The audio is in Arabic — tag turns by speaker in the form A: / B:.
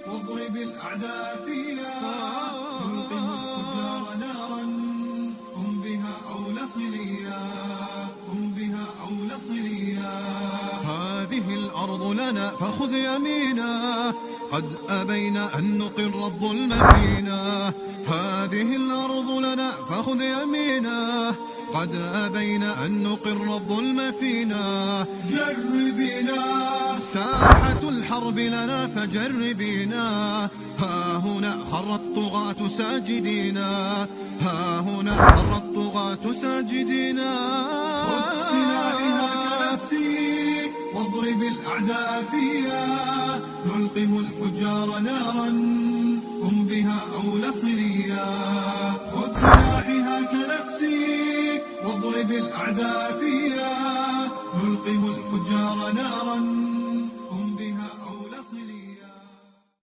A: واضرب الأعداء فيها نلقم الفجار نارا هم بها أولى صليا هم بها أولى صليا. هذه الأرض لنا فخذ يمينا قد أبينا أن نقر الظلم فينا. هذه الأرض لنا فخذ يمينا قد أبينا أن نقر الظلم فينا. جربينا ساحة الحرب لنا فجربينا. ها هنا خر الطغاة ساجدينا ها هنا خر الطغاة ساجدينا. خذ سلاحها كنفسي واضرب الأعداء فيها نلقم الفجار نارا هم بها أولى صليا. خذ سلاحها كنفسي واضرب الأعداء فيها نلقم الفجار نارا